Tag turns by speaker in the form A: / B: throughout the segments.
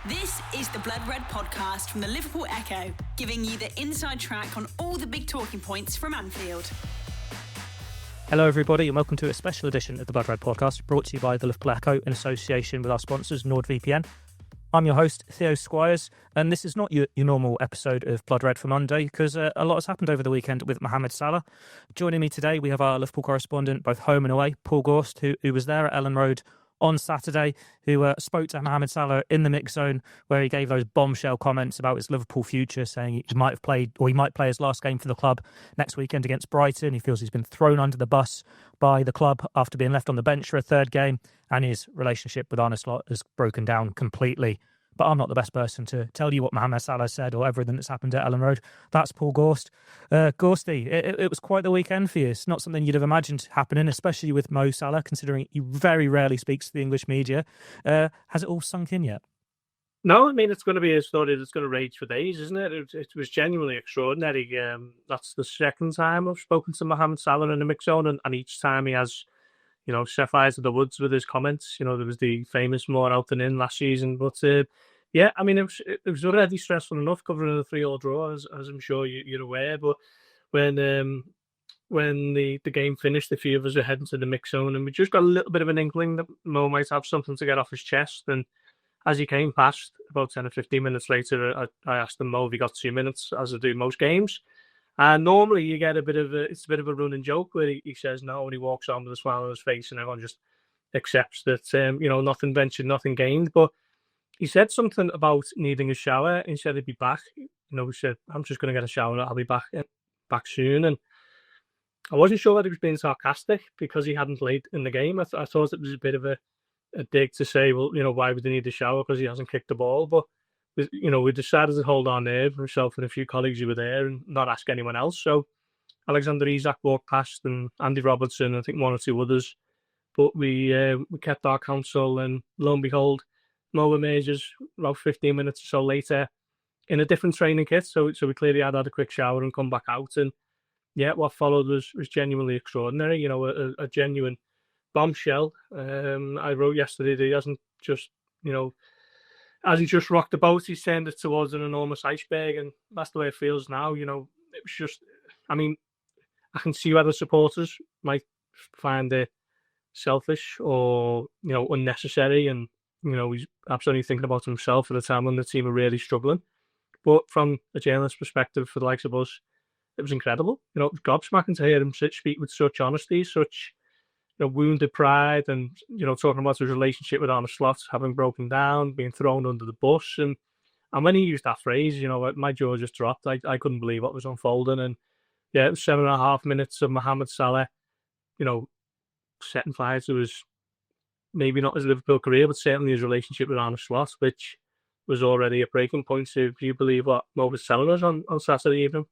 A: This is the Blood Red podcast from the Liverpool Echo, giving you the inside track on all the big talking points from Anfield.
B: Hello everybody and welcome to a special edition of the Blood Red podcast brought to you by the Liverpool Echo in association with our sponsors NordVPN. I'm your host Theo Squires and this is not your normal episode of Blood Red for Monday because a lot has happened over the weekend with Mohamed Salah. Joining me today we have our Liverpool correspondent both home and away, Paul Gorst, who was there at Ellen Road on Saturday, who spoke to Mohamed Salah in the mix zone where he gave those bombshell comments about his Liverpool future, saying he might have played or he might play his last game for the club next weekend against Brighton. He feels he's been thrown under the bus by the club after being left on the bench for a third game, and his relationship with Arne Slot has broken down completely. But I'm not the best person to tell you what Mohamed Salah said or everything that's happened at Ellen Road. That's Paul Gorst. Gorsty, it was quite the weekend for you. It's not something you'd have imagined happening, especially with Mo Salah, considering he very rarely speaks to the English media. Has it all sunk in yet?
C: No, I mean, it's going to be a story that's going to rage for days, isn't it? It was genuinely extraordinary. That's the second time I've spoken to Mohamed Salah in the mix zone, and each time he has, set fire to the woods with his comments. There was the famous more out than in last season. But, yeah, I mean, it was already stressful enough covering a 3-3 draw, as I'm sure you're aware. But when the game finished, a few of us were heading to the mix zone, and we just got a little bit of an inkling that Mo might have something to get off his chest. And as he came past, about 10 or 15 minutes later, I asked him, Mo, have you got 2 minutes, as I do most games? And normally you get it's a bit of a running joke where he says no, and he walks on with a smile on his face, and everyone just accepts that, nothing ventured, nothing gained. But he said something about needing a shower. He said he'd be back. He said, I'm just going to get a shower. I'll be back soon. And I wasn't sure whether he was being sarcastic because he hadn't played in the game. I thought it was a bit of a dig to say, well, why would he need a shower because he hasn't kicked the ball? But, we decided to hold our nerve, myself and a few colleagues who were there, and not ask anyone else. So Alexander Isak walked past, and Andy Robertson, I think one or two others. But we kept our counsel, and lo and behold, Mo emerges about 15 minutes or so later in a different training kit. So we clearly had a quick shower and come back out. And yeah, what followed was genuinely extraordinary. A genuine bombshell. I wrote yesterday that he hasn't just rocked the boat. He's turned it towards an enormous iceberg, and that's the way it feels now. It was just, I mean, I can see why the supporters might find it selfish or unnecessary, and he's absolutely thinking about himself at a time when the team are really struggling. But from a journalist perspective, for the likes of us, it was incredible. It was gobsmacking to hear him speak with such honesty, such wounded pride, and talking about his relationship with Arne Slot having broken down, being thrown under the bus, and when he used that phrase, my jaw just dropped. I couldn't believe what was unfolding. And yeah, it was 7.5 minutes of Mohamed Salah, setting fire to his, maybe not his Liverpool career, but certainly his relationship with Arne Slot, which was already a breaking point. So if you believe what Mo was telling us on Saturday evening.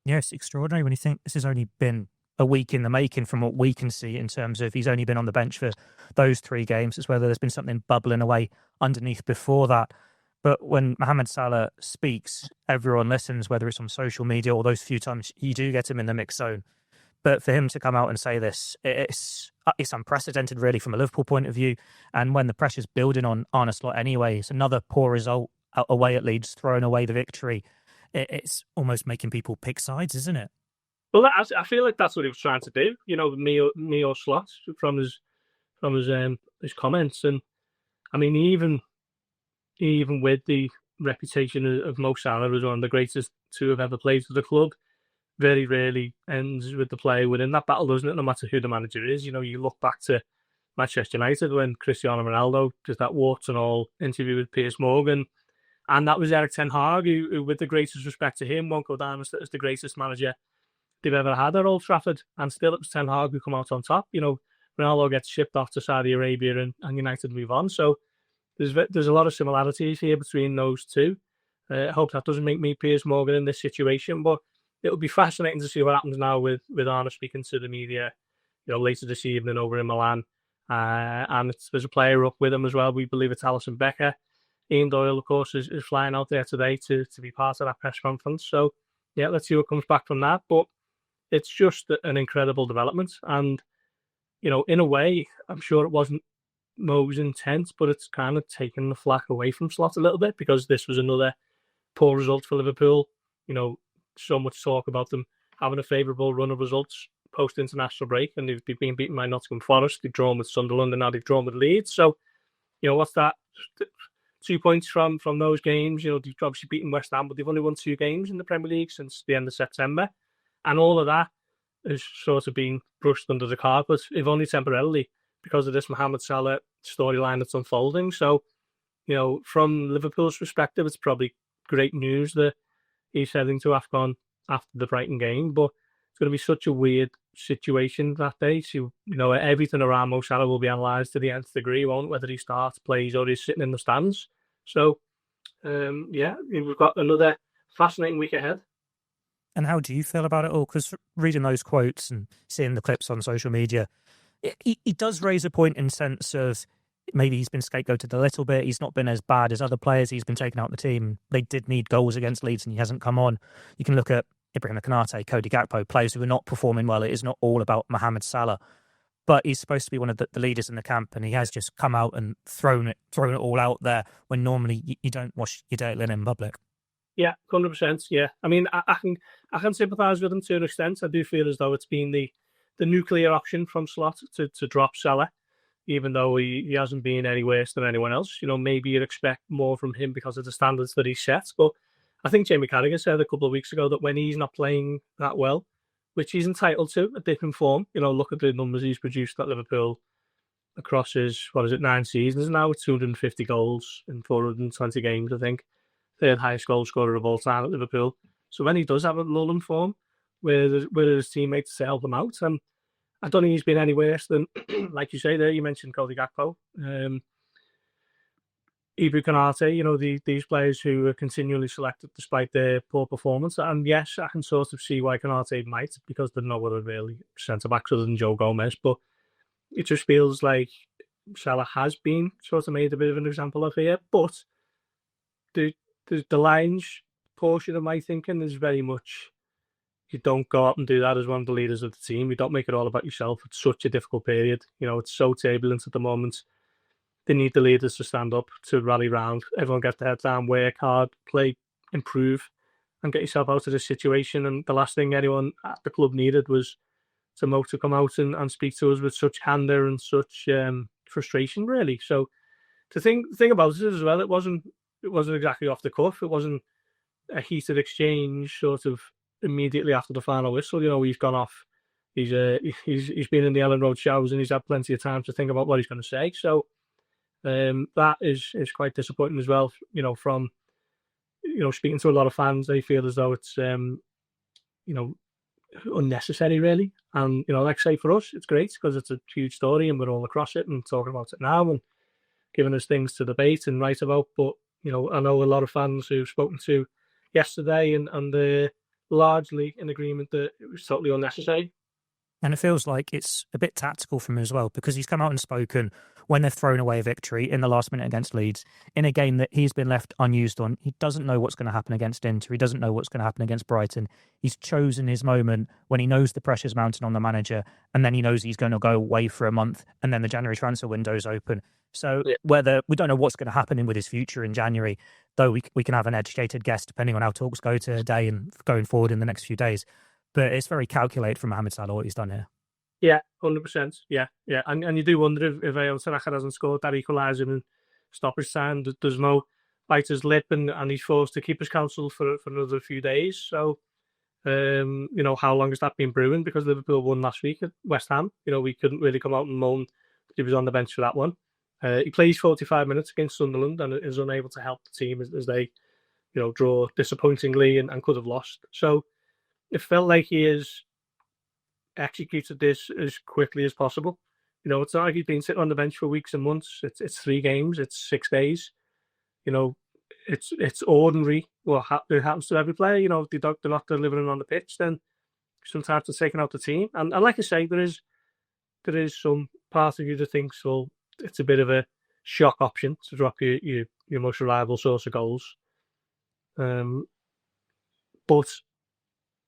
B: Yeah, it's extraordinary when you think this has only been a week in the making from what we can see in terms of he's only been on the bench for those 3 games. It's whether there's been something bubbling away underneath before that. But when Mohamed Salah speaks, everyone listens, whether it's on social media or those few times you do get him in the mix zone. But for him to come out and say this, it's unprecedented really from a Liverpool point of view. And when the pressure's building on Arne Slot anyway, it's another poor result away at Leeds, throwing away the victory. It's almost making people pick sides, isn't it?
C: Well, I feel like that's what he was trying to do. Me or Slot from his comments, and I mean, even with the reputation of Mo Salah as one of the greatest to have ever played for the club, very rarely ends with the player winning that battle, doesn't it? No matter who the manager is. You look back to Manchester United when Cristiano Ronaldo did that warts and all interview with Piers Morgan, and that was Erik ten Hag, who, with the greatest respect to him, won't go down as the greatest manager they've ever had at Old Trafford, and still it was Ten Hag who come out on top. Ronaldo gets shipped off to Saudi Arabia and United move on. So there's a lot of similarities here between those two. I hope that doesn't make me Piers Morgan in this situation, but it'll be fascinating to see what happens now with Arne speaking to the media, later this evening over in Milan. And there's a player up with him as well. We believe it's Alisson Becker. Ian Doyle, of course, is flying out there today to be part of that press conference. So, yeah, let's see what comes back from that. But it's just an incredible development. And, in a way, I'm sure it wasn't Mo's intent, but it's kind of taken the flack away from Slot a little bit, because this was another poor result for Liverpool. So much talk about them having a favourable run of results post-international break, and they've been beaten by Nottingham Forest, they've drawn with Sunderland, and now they've drawn with Leeds. So, what's that? 2 points from those games. They've obviously beaten West Ham, but they've only won 2 games in the Premier League since the end of September. And all of that has sort of been brushed under the carpet, if only temporarily, because of this Mohamed Salah storyline that's unfolding. So, from Liverpool's perspective, it's probably great news that he's heading to AFCON after the Brighton game, but it's going to be such a weird situation that day. So, everything around Mo Salah will be analysed to the nth degree, won't it? Whether he starts, plays, or he's sitting in the stands. So, we've got another fascinating week ahead.
B: And how do you feel about it all? Because reading those quotes and seeing the clips on social media, he does raise a point in sense of maybe he's been scapegoated a little bit. He's not been as bad as other players. He's been taken out the team. They did need goals against Leeds and he hasn't come on. You can look at Ibrahim Konate, Cody Gakpo, players who are not performing well. It is not all about Mohamed Salah. But he's supposed to be one of the leaders in the camp, and he has just come out and thrown it all out there when normally you don't wash your dirty linen in public.
C: Yeah, 100%. Yeah, I mean, I can sympathise with him to an extent. I do feel as though it's been the nuclear option from Slot to drop Salah, even though he hasn't been any worse than anyone else. Maybe you'd expect more from him because of the standards that he sets. But I think Jamie Carragher said a couple of weeks ago that when he's not playing that well, which he's entitled to, a different form, look at the numbers he's produced at Liverpool across his, 9 seasons now, with 250 goals in 420 games, I think. Third highest goal scorer of all time at Liverpool. So when he does have a lull in form, where his teammates to help him out, and I don't think he's been any worse than, like you say there, you mentioned Cody Gakpo, Ibu Konate, these players who are continually selected despite their poor performance. And yes, I can sort of see why Konate might, because there's no other really centre-backs other than Joe Gomez. But it just feels like Salah has been sort of made a bit of an example of here. But the Lions portion of my thinking is very much, you don't go out and do that as one of the leaders of the team. You don't make it all about yourself. It's such a difficult period. It's so turbulent at the moment. They need the leaders to stand up, to rally round. Everyone get their head down, work hard, play, improve, and get yourself out of this situation. And the last thing anyone at the club needed was Mo to come out and speak to us with such candor and such frustration, really. So the thing about it as well, it wasn't exactly off the cuff. It wasn't a heated exchange sort of immediately after the final whistle. He's gone off. He's been in the Ellen Road showers and he's had plenty of time to think about what he's going to say. So that is quite disappointing as well. From speaking to a lot of fans, they feel as though it's unnecessary, really. And like I say, for us, it's great because it's a huge story and we're all across it and talking about it now and giving us things to debate and write about. But I know a lot of fans who've spoken to yesterday and they're largely in agreement that it was totally unnecessary.
B: And it feels like it's a bit tactical from him as well, because he's come out and spoken when they've thrown away a victory in the last minute against Leeds, in a game that he's been left unused on. He doesn't know what's going to happen against Inter. He doesn't know what's going to happen against Brighton. He's chosen his moment when he knows the pressure's mounting on the manager, and then he knows he's going to go away for a month, and then the January transfer window's open. So whether we don't know what's going to happen with his future in January, though we can have an educated guess depending on how talks go today and going forward in the next few days. But it's very calculated from Mohamed Salah what he's done here.
C: Yeah, 100%. Yeah. And you do wonder if Tanaka hasn't scored that equaliser in stoppage time, does Mo bite his lip and he's forced to keep his counsel for another few days. So, how long has that been brewing? Because Liverpool won last week at West Ham. We couldn't really come out and moan that he was on the bench for that one. He plays 45 minutes against Sunderland and is unable to help the team as they, draw disappointingly and could have lost. So it felt like he has executed this as quickly as possible. It's not like he's been sitting on the bench for weeks and months. It's 3 games. It's 6 days. It's ordinary. It happens to every player. If they're not delivering on the pitch, then sometimes they're taking out the team. And like I say, there is some part of you that thinks, well, it's a bit of a shock option to drop your most reliable source of goals. But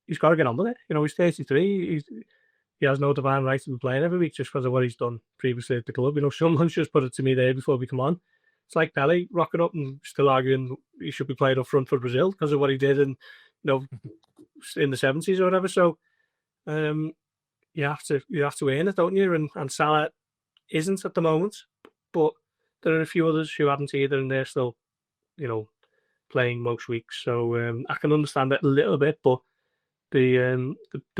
C: he's got to get on with it. He's 33. He he has no divine right to be playing every week just because of what he's done previously at the club. Someone just put it to me there before we come on. It's like Pelé rocking up and still arguing he should be playing up front for Brazil because of what he did in the 70s or whatever. So you have to earn it, don't you? And Salah isn't at the moment, but there are a few others who haven't either, and they're still, playing most weeks. So I can understand it a little bit, but the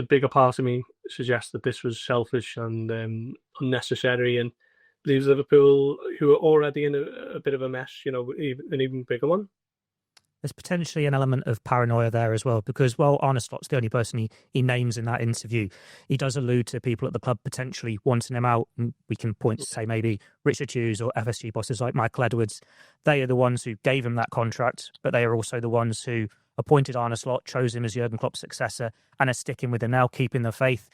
C: bigger part of me suggests that this was selfish and unnecessary, and leaves Liverpool, who are already in a bit of a mess, an even bigger one.
B: There's potentially an element of paranoia there as well, because while Arne Slot's the only person he names in that interview, he does allude to people at the club potentially wanting him out. And we can point to, say, maybe Richard Hughes or FSG bosses like Michael Edwards. They are the ones who gave him that contract, but they are also the ones who appointed Arne Slot, chose him as Jurgen Klopp's successor, and are sticking with him now, keeping the faith.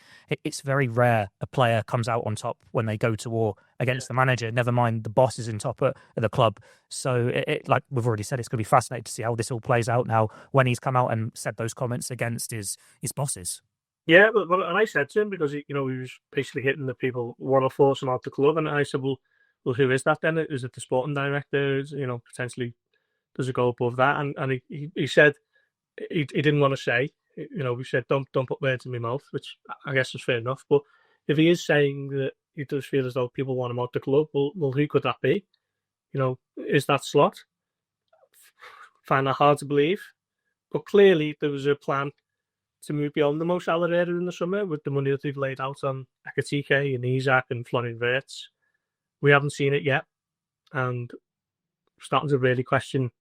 B: It's very rare a player comes out on top when they go to war against the manager, never mind the boss is in top at the club. So, like we've already said, it's going to be fascinating to see how this all plays out now when he's come out and said those comments against his bosses.
C: Yeah, but and I said to him, because he was basically hitting the people, want to force him out the club, and I said, well, who is that then? Is it the sporting director? Potentially does it go above that? And he said he didn't want to say. We said don't put words in my mouth, which I guess is fair enough. But if he is saying that he does feel as though people want him out the club, well, who could that be? Is that Slot? Find that hard to believe. But clearly there was a plan to move beyond the Mo Salah era in the summer with the money that they've laid out on Ekitike and Isak and Florian Wirtz. We haven't seen it yet, and we're starting to really question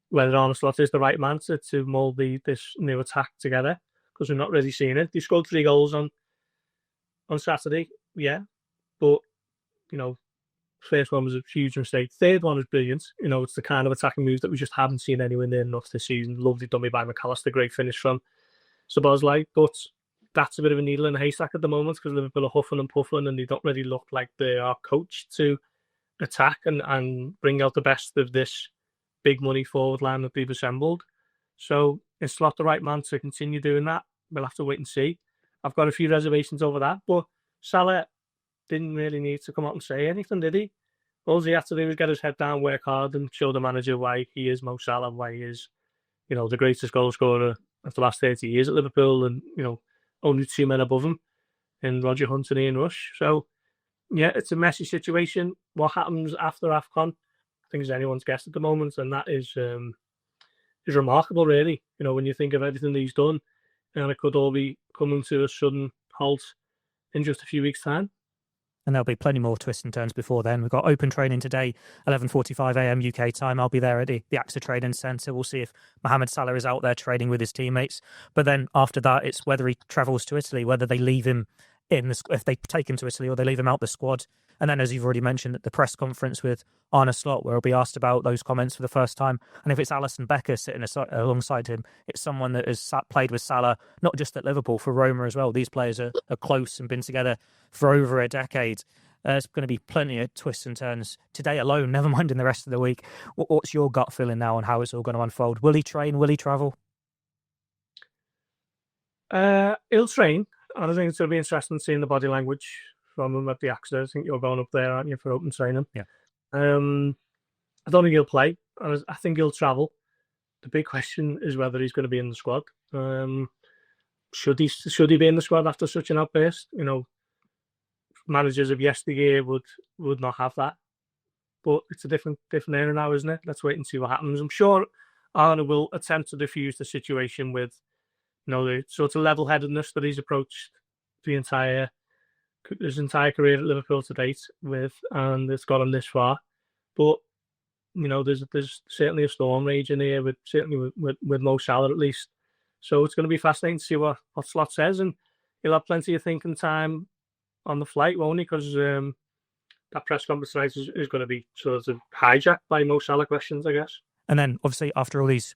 C: whether Arne Slot is the right man to mould this new attack together, because we're not really seeing it. They scored 3 goals on Saturday, yeah, but first one was a huge mistake. Third one was brilliant. It's the kind of attacking moves that we just haven't seen anywhere near enough this season. Lovely dummy by McAllister, great finish from Szoboszlai, but that's a bit of a needle in a haystack at the moment because Liverpool are huffing and puffing and they don't really look like they are coached to attack and bring out the best of this big money forward line that they've assembled. So is Slot the right man to continue doing that? We'll have to wait and see. I've got a few reservations over that, but Salah didn't really need to come out and say anything, did he? All he had to do was get his head down, work hard, and show the manager why he is Mo Salah, why he is, the greatest goal scorer of the last 30 years at Liverpool, and only 2 men above him in Roger Hunt and Ian Rush. So yeah, it's a messy situation. What happens after AFCON, I think, is anyone's guess at the moment, and that is remarkable, really. When you think of everything that he's done, and it could all be coming to a sudden halt in just a few weeks' time.
B: And there'll be plenty more twists and turns before then. We've got open training today, 11:45 a.m. UK time. I'll be there at the AXA Training Centre. We'll see if Mohamed Salah is out there training with his teammates. But then after that, it's whether he travels to Italy, whether they leave him if they take him to Italy or they leave him out the squad. And then, as you've already mentioned, at the press conference with Arne Slot, where he'll be asked about those comments for the first time. And if it's Alisson Becker sitting alongside him, it's someone that has played with Salah, not just at Liverpool, for Roma as well. These players are close and been together for over a decade. There's going to be plenty of twists and turns today alone, never mind in the rest of the week. What's your gut feeling now on how it's all going to unfold? Will he train? Will he travel?
C: He'll train. And I think it's going to be interesting seeing the body language from him at the AXA. I think you're going up there, aren't you, for open training?
B: Yeah.
C: I don't think he'll play. I think he'll travel. The big question is whether he's going to be in the squad. Should he be in the squad after such an outburst? Managers of yesteryear would not have that. But it's a different era now, isn't it? Let's wait and see what happens. I'm sure Arne will attempt to diffuse the situation with the sort of level-headedness that he's approached his entire career at Liverpool to date with, and it's got him this far. But there's certainly a storm raging here with Mo Salah at least. So it's going to be fascinating to see what Slot says, and he'll have plenty of thinking time on the flight, won't he? Because that press conference tonight is going to be sort of hijacked by Mo Salah questions, I guess.
B: And then, obviously, after all these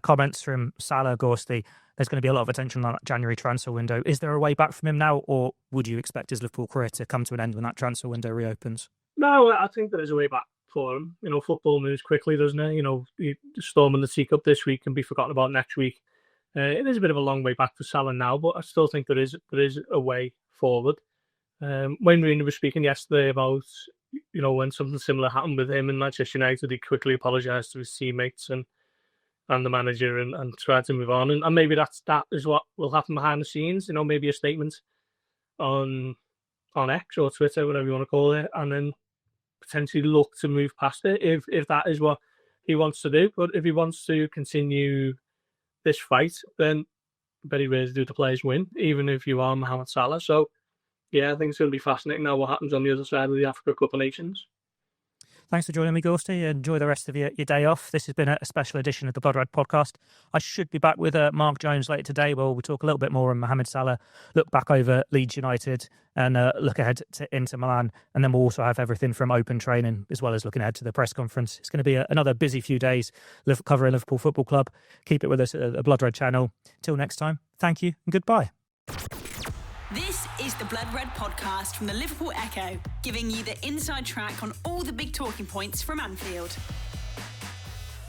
B: comments from Salah, Gorsty, there's going to be a lot of attention on that January transfer window. Is there a way back from him now, or would you expect his Liverpool career to come to an end when that transfer window reopens?
C: No, I think there is a way back for him. Football moves quickly, doesn't it? Storming the Teacup this week can be forgotten about next week. It is a bit of a long way back for Salah now, but I still think there is a way forward. Wayne Rooney was speaking yesterday about, when something similar happened with him in Manchester United, he quickly apologised to his teammates and the manager and tried to move on. And maybe that is what will happen behind the scenes, maybe a statement on X or Twitter, whatever you want to call it, and then potentially look to move past it if that is what he wants to do. But if he wants to continue this fight, then very rarely do the players win, even if you are Mohamed Salah. So, yeah, I think it's going to be fascinating now what happens on the other side of the Africa Cup of Nations.
B: Thanks for joining me, Gorsty. Enjoy the rest of your day off. This has been a special edition of the Blood Red podcast. I should be back with Mark Jones later today, where we'll talk a little bit more on Mohamed Salah, look back over Leeds United and look ahead to Inter Milan. And then we'll also have everything from open training as well as looking ahead to the press conference. It's going to be another busy few days covering Liverpool Football Club. Keep it with us at the Blood Red channel. Till next time, thank you and goodbye.
A: This is the Blood Red podcast from the Liverpool Echo, giving you the inside track on all the big talking points from Anfield.